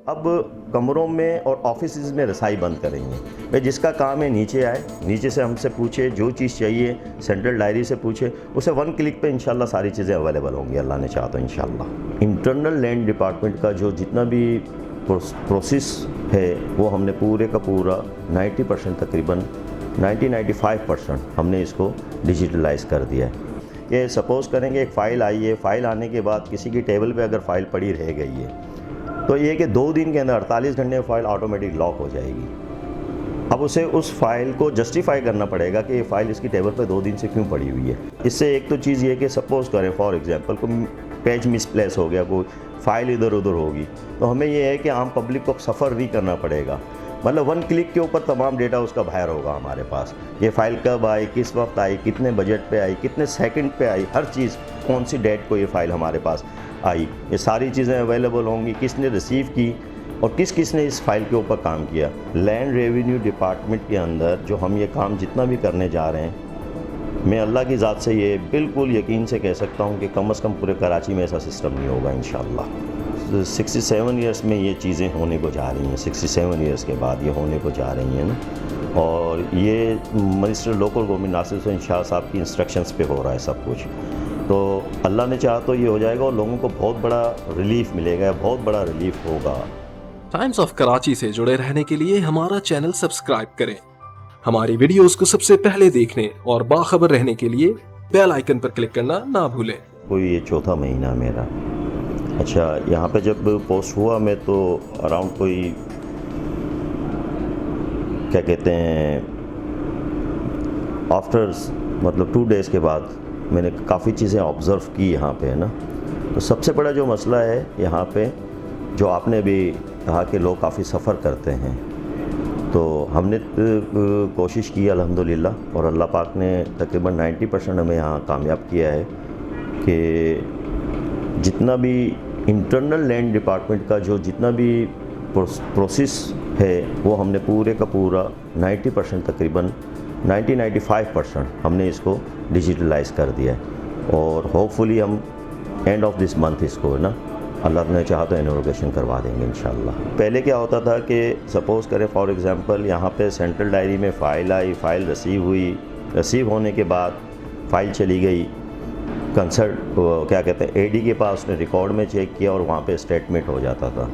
अब कमरों में और ऑफिसेज में रसाई बंद करेंगे। भाई जिसका काम है नीचे आए, नीचे से हमसे पूछे, जो चीज़ चाहिए सेंट्रल डायरी से पूछे, उसे 1 क्लिक पे इंशाल्लाह सारी चीज़ें अवेलेबल होंगी, अल्लाह ने चाहा तो इंशाल्लाह। इंटरनल लैंड डिपार्टमेंट का जो जितना भी प्रोसेस है वो हमने पूरे का पूरा 90% तकरीबन 90-95% हमने इसको डिजिटलाइज कर दिया है। ये सपोज़ करेंगे एक फ़ाइल आई है, फ़ाइल आने के बाद किसी की टेबल पे अगर फ़ाइल पड़ी रह गई है तो ये कि 2 दिन के अंदर 48 घंटे में फ़ाइल ऑटोमेटिक लॉक हो जाएगी। अब उसे उस फ़ाइल को जस्टिफाई करना पड़ेगा कि ये फ़ाइल इसकी टेबल पे 2 दिन से क्यों पड़ी हुई है। इससे एक तो चीज़ ये कि सपोज़ करें फॉर एग्जांपल कोई पेज मिसप्लेस हो गया, कोई फ़ाइल इधर उधर होगी, तो हमें ये है कि आम पब्लिक को सफ़र नहीं करना पड़ेगा। मतलब 1 क्लिक के ऊपर तमाम डेटा उसका बाहर होगा हमारे पास। ये फ़ाइल कब आई, किस वक्त आई, कितने बजट पे आई, कितने सेकंड पे आई, हर चीज़ कौन सी डेट को ये फ़ाइल हमारे पास आई, ये सारी चीज़ें अवेलेबल होंगी। किसने रिसीव की और किस किस ने इस फ़ाइल के ऊपर काम किया। लैंड रेवेन्यू डिपार्टमेंट के अंदर जो हम ये काम जितना भी करने जा रहे हैं, मैं अल्लाह की ज़ात से ये बिल्कुल यकीन से कह सकता हूँ कि कम से कम पूरे कराची में ऐसा सिस्टम नहीं होगा इंशाअल्लाह। 67 ईयर्स में ये चीज़ें होने को जा रही हैं, 67 ईयर्स के बाद ये होने को जा रही हैं ना। और ये minister local government Nasir Hussain Shah Sahab की इंस्ट्रक्शंस पे हो रहा है सब कुछ। तो अल्लाह ने चाहा तो ये हो जाएगा और लोगों को बहुत बड़ा रिलीफ मिलेगा, बहुत बड़ा रिलीफ होगा। टाइम्स ऑफ कराची से जुड़े रहने के लिए हमारा चैनल सब्सक्राइब करें। हमारी वीडियोस को सबसे पहले देखने और बाखबर रहने के लिए बेल आइकन पर क्लिक करना ना भूलें। कोई ये चौथा महीना मेरा। अच्छा, यहाँ पे जब पोस्ट हुआ मैं तो अराउंड कोई क्या कहते हैं आफ्टर मतलब 2 डेज़ के बाद मैंने काफ़ी चीज़ें ऑब्ज़र्व की यहाँ पे, है ना। तो सबसे बड़ा जो मसला है यहाँ पे, जो आपने भी कहा कि लोग काफ़ी सफ़र करते हैं, तो हमने कोशिश की अल्हम्दुलिल्लाह और अल्लाह पाक ने तकरीबन 90% हमें यहाँ कामयाब किया है कि जितना भी इंटरनल लैंड डिपार्टमेंट का जो जितना भी प्रोसेस है वो हमने पूरे का पूरा 90% तकरीबन 90-95% हमने इसको डिजिटलाइज कर दिया है। और होपफुली हम एंड ऑफ दिस मंथ इसको ना अल्लाह ने चाहा तो इनॉग्रेशन करवा देंगे इंशाल्लाह। पहले क्या होता था कि सपोज़ करें फॉर एग्ज़ाम्पल यहाँ पे सेंट्रल डायरी में फ़ाइल आई, फ़ाइल रिसीव हुई, रिसीव होने के बाद फ़ाइल चली गई कंसर्ट क्या कहते हैं एडी के पास, उसने रिकॉर्ड में चेक किया और वहाँ पे स्टेटमेंट हो जाता था।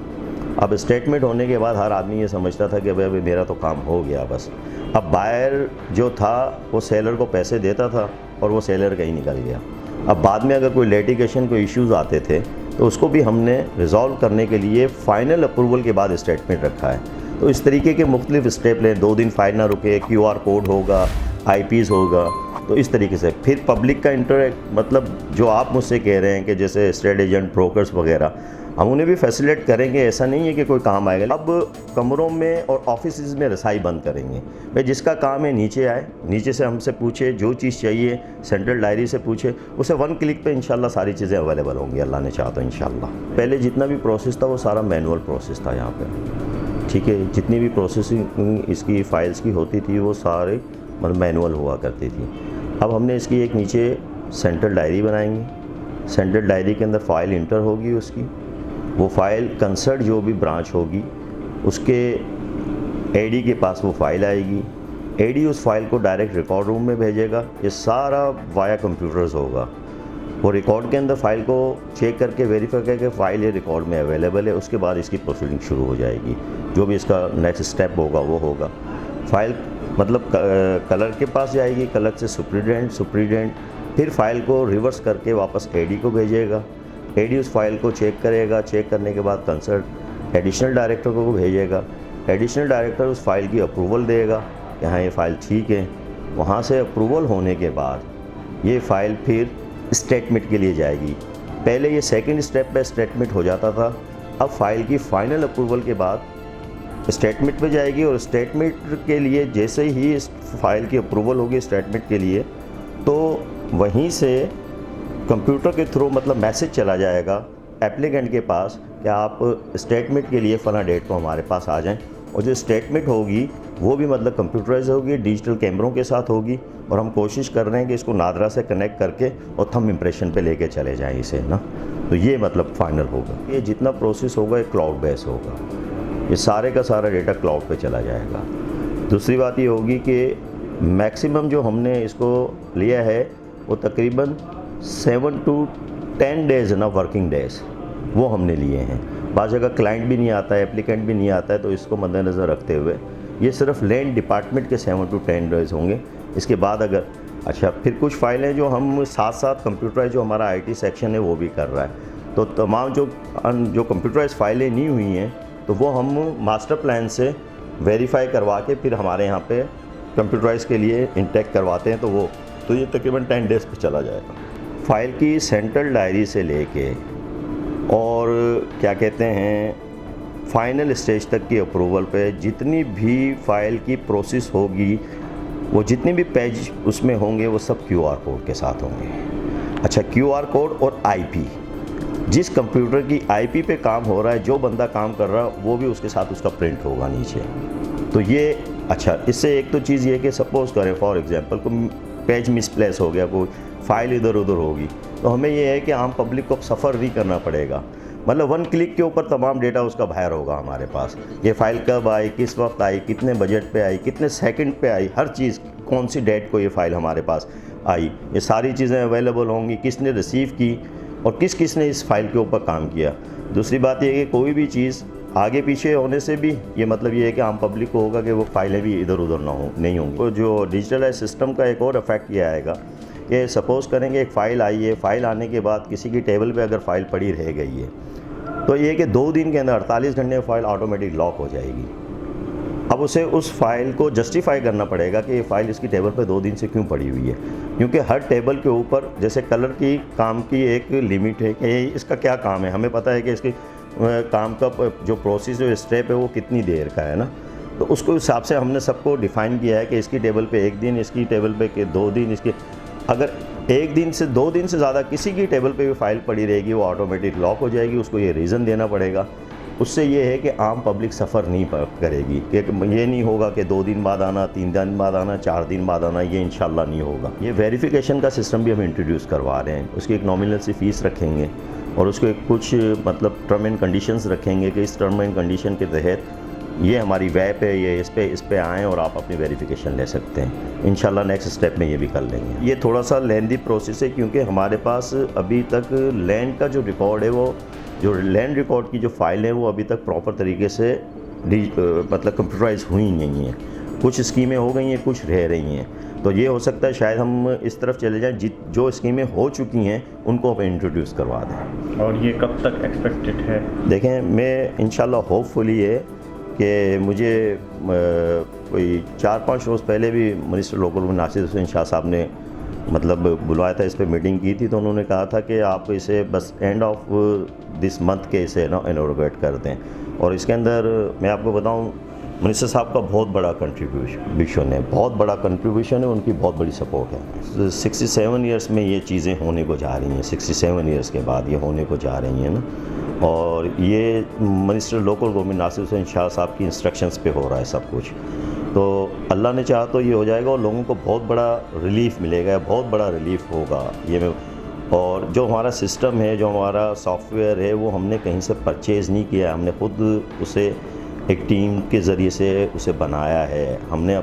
अब स्टेटमेंट होने के बाद हर आदमी ये समझता था कि भाई अभी मेरा तो काम हो गया बस। अब बायर जो था वो सेलर को पैसे देता था और वो सेलर कहीं निकल गया। अब बाद में अगर कोई लिटिगेशन, कोई इश्यूज़ आते थे तो उसको भी हमने रिज़ॉल्व करने के लिए फ़ाइनल अप्रूवल के बाद स्टेटमेंट रखा है। तो इस तरीके के मुख्तलिफ स्टेप लें, 2 दिन फ़ाइल ना रुके, QR कोड होगा, IPs होगा, तो इस तरीके से फिर पब्लिक का इंटरेक्ट, मतलब जो आप मुझसे कह रहे हैं कि जैसे स्टेट एजेंट, ब्रोकर्स वगैरह, हम उन्हें भी फैसिलिटेट करेंगे। ऐसा नहीं है कि कोई काम आएगा। अब कमरों में और ऑफिसेज में रसाई बंद करेंगे। भाई जिसका काम है नीचे आए, नीचे से हमसे पूछे, जो चीज़ चाहिए सेंट्रल डायरी से पूछे, उसे 1 क्लिक पे इंशाल्लाह सारी चीज़ें अवेलेबल होंगी, अल्लाह ने चाहा तो इंशाल्लाह। पहले जितना भी प्रोसेस था वो सारा मैनुअल प्रोसेस था यहाँ पे, ठीक है। जितनी भी प्रोसेसिंग इसकी फ़ाइल्स की होती थी वो सारे मतलब मैनुअल हुआ करती थी। अब हमने इसकी एक नीचे सेंट्रल डायरी बनाएंगे। सेंट्रल डायरी के अंदर फ़ाइल इंटर होगी उसकी, वो फ़ाइल कंसर्ट जो भी ब्रांच होगी उसके एडी के पास वो फ़ाइल आएगी। एडी उस फाइल को डायरेक्ट रिकॉर्ड रूम में भेजेगा। ये सारा वाया कंप्यूटर्स होगा। वो रिकॉर्ड के अंदर फ़ाइल को चेक करके वेरीफाई करके फ़ाइल ये रिकॉर्ड में अवेलेबल है, उसके बाद इसकी प्रोसीडिंग शुरू हो जाएगी। जो भी इसका नेक्स्ट स्टेप होगा वो होगा। फ़ाइल मतलब कलर के पास जाएगी, कलर से सुप्रीडेंट फिर फ़ाइल को रिवर्स करके वापस एडी को भेजेगा। एडी उस फाइल को चेक करेगा, चेक करने के बाद कंसर्ट एडिशनल डायरेक्टर को भेजेगा। एडिशनल डायरेक्टर उस फाइल की अप्रूवल देगा, यहाँ ये फ़ाइल ठीक है। वहाँ से अप्रूवल होने के बाद ये फ़ाइल फिर स्टेटमेंट के लिए जाएगी। पहले ये सेकंड स्टेप पे स्टेटमेंट हो जाता था, अब फ़ाइल की फ़ाइनल अप्रूवल के बाद स्टेटमेंट पे जाएगी। और स्टेटमेंट के लिए जैसे ही इस फाइल की अप्रूवल होगी स्टेटमेंट के लिए, तो वहीं से कंप्यूटर के थ्रू मतलब मैसेज चला जाएगा एप्लीकेंट के पास कि आप स्टेटमेंट के लिए फ़लाँ डेट को हमारे पास आ जाएं और जो स्टेटमेंट होगी वो भी मतलब कंप्यूटराइज होगी, डिजिटल कैमरों के साथ होगी। और हम कोशिश कर रहे हैं कि इसको नादरा से कनेक्ट करके और थंब इम्प्रेशन पे लेके चले जाएं इसे ना। तो ये मतलब फाइनल होगा। ये जितना प्रोसेस होगा ये क्लाउड बेस होगा, ये सारे का सारा डेटा क्लाउड पे चला जाएगा। दूसरी बात ये होगी कि मैक्सिमम जो हमने इसको लिया है वो तकरीबन 7 to 10 डेज़ ना, वर्किंग डेज़ वो हमने लिए हैं। बाज़ जगह क्लाइंट भी नहीं आता है, एप्लीकेंट भी नहीं आता है, तो इसको मद्देनज़र रखते हुए ये सिर्फ लैंड डिपार्टमेंट के 7 to 10 डेज़ होंगे। इसके बाद अगर फिर कुछ फाइलें जो हम साथ साथ कंप्यूटराइज जो हमारा IT सेक्शन है वो भी कर रहा है। तो तमाम जो कंप्यूटराइज फाइलें नहीं हुई हैं तो वो हम मास्टर प्लान से वेरीफाई करवा के फिर हमारे यहाँ पे कंप्यूटराइज के लिए इंटेक करवाते हैं। तो ये तकरीबन 10 डेज़ पे चला जाएगा। फ़ाइल की सेंट्रल डायरी से लेके और क्या कहते हैं फाइनल स्टेज तक की अप्रूवल पे जितनी भी फ़ाइल की प्रोसेस होगी, वो जितने भी पेज उसमें होंगे वो सब QR कोड के साथ होंगे। अच्छा, QR कोड और IP, जिस कंप्यूटर की IP पे काम हो रहा है, जो बंदा काम कर रहा है वो भी उसके साथ उसका प्रिंट होगा नीचे। तो ये अच्छा, इससे एक तो चीज़ ये कि सपोज़ करें फॉर एग्जांपल कोई पेज मिसप्लेस हो गया, कोई फाइल इधर उधर होगी, तो हमें ये है कि आम पब्लिक को सफ़र नहीं करना पड़ेगा। मतलब 1 क्लिक के ऊपर तमाम डेटा उसका बाहर होगा हमारे पास। ये फ़ाइल कब आई, किस वक्त आई, कितने बजट पे आई, कितने सेकंड पे आई, हर चीज़ कौन सी डेट को ये फ़ाइल हमारे पास आई, ये सारी चीज़ें अवेलेबल होंगी, किसने रिसीव की और किस ने इस फाइल के ऊपर काम किया। दूसरी बात ये है कि कोई भी चीज़ आगे पीछे होने से भी ये मतलब ये है कि आम पब्लिक को होगा कि वो फाइलें भी इधर उधर नहीं होंगी। तो जो डिजिटलाइज सिस्टम का एक और इफेक्ट ये आएगा कि सपोज़ करेंगे एक फ़ाइल आई है, फ़ाइल आने के बाद किसी की टेबल पे अगर फ़ाइल पड़ी रह गई है तो ये कि 2 दिन के अंदर 48 घंटे में फ़ाइल ऑटोमेटिक लॉक हो जाएगी। अब उसे उस फाइल को जस्टिफाई करना पड़ेगा कि ये फ़ाइल इसकी टेबल पर 2 दिन से क्यों पड़ी हुई है, क्योंकि हर टेबल के ऊपर जैसे कलर की काम की एक लिमिट है कि इसका क्या काम है, हमें पता है कि इसकी काम का जो प्रोसेस जो स्टेप है वो कितनी देर का है ना। तो उसको हिसाब से हमने सबको डिफ़ाइन किया है कि इसकी टेबल पे 1 दिन, इसकी टेबल पे के 2 दिन, इसकी अगर 1 दिन से 2 दिन से ज़्यादा किसी की टेबल पे भी फाइल पड़ी रहेगी वो ऑटोमेटिक लॉक हो जाएगी। उसको ये रीज़न देना पड़ेगा। उससे ये है कि आम पब्लिक सफ़र नहीं करेगी, कि ये नहीं होगा कि 2 दिन बाद आना, 3 दिन बाद आना, 4 दिन बाद आना, ये इंशाल्लाह नहीं होगा। ये वेरिफिकेशन का सिस्टम भी हम इंट्रोड्यूस करवा रहे हैं। उसकी एक नॉमिनल सी फ़ीस रखेंगे और उसको कुछ मतलब टर्म एंड कंडीशंस रखेंगे कि इस टर्म एंड कंडीशन के तहत ये हमारी वेब है, ये इस पे आएँ और आप अपनी वेरिफिकेशन ले सकते हैं। इंशाल्लाह नेक्स्ट स्टेप में ये भी कर लेंगे। ये थोड़ा सा लेंदी प्रोसेस है क्योंकि हमारे पास अभी तक लैंड का जो रिकॉर्ड है, वो जो लैंड रिकॉर्ड की जो फाइल है वो अभी तक प्रॉपर तरीके से मतलब कंप्यूटराइज हुई नहीं है। कुछ स्कीमें हो गई हैं, कुछ रह रही हैं। तो ये हो सकता है शायद हम इस तरफ चले जाएं, जो स्कीमें हो चुकी हैं उनको हम इंट्रोड्यूस करवा दें। और ये कब तक एक्सपेक्टेड है? देखें, मैं इंशाल्लाह होपफुली है कि मुझे कोई 4-5 रोज़ पहले भी मिनिस्टर लोकल नासिर हुसैन शाह साहब ने मतलब बुलाया था, इस पे मीटिंग की थी। तो उन्होंने कहा था कि आप इसे बस एंड ऑफ दिस मंथ के इसे ना इनॉग्रेट कर दें। और इसके अंदर मैं आपको बताऊं, मिनिस्टर साहब का बहुत बड़ा कंट्रीब्यूशन है, बहुत बड़ा कंट्रीब्यूशन है, उनकी बहुत बड़ी सपोर्ट है। 67 ईयर्स में ये चीज़ें होने को जा रही हैं, 67 ईयर्स के बाद ये होने को जा रही हैं ना। और ये minister local government Nasir Hussain Shah Sahab की इंस्ट्रक्शंस पे हो रहा है सब कुछ। तो अल्लाह ने चाहा तो ये हो जाएगा और लोगों को बहुत बड़ा रिलीफ़ मिलेगा, बहुत बड़ा रिलीफ़ होगा ये। और जो हमारा सिस्टम है, जो हमारा सॉफ्टवेयर है, वो हमने कहीं से परचेज़ नहीं किया है, हमने ख़ुद उसे एक टीम के ज़रिए से उसे बनाया है। हमने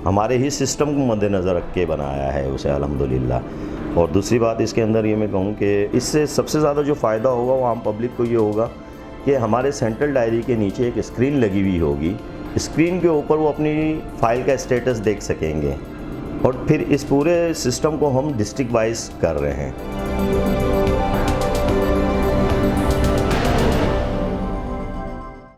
हमारे ही सिस्टम को मद्देनज़र रख के बनाया है उसे, अल्हम्दुलिल्लाह। और दूसरी बात इसके अंदर ये मैं कहूँ कि इससे सबसे ज़्यादा जो फ़ायदा होगा वो आम पब्लिक को ये होगा कि हमारे सेंट्रल डायरी के नीचे एक स्क्रीन लगी हुई होगी। स्क्रीन के ऊपर वो अपनी फ़ाइल का स्टेटस देख सकेंगे और फिर इस पूरे सिस्टम को हम डिस्ट्रिक्ट वाइज कर रहे हैं।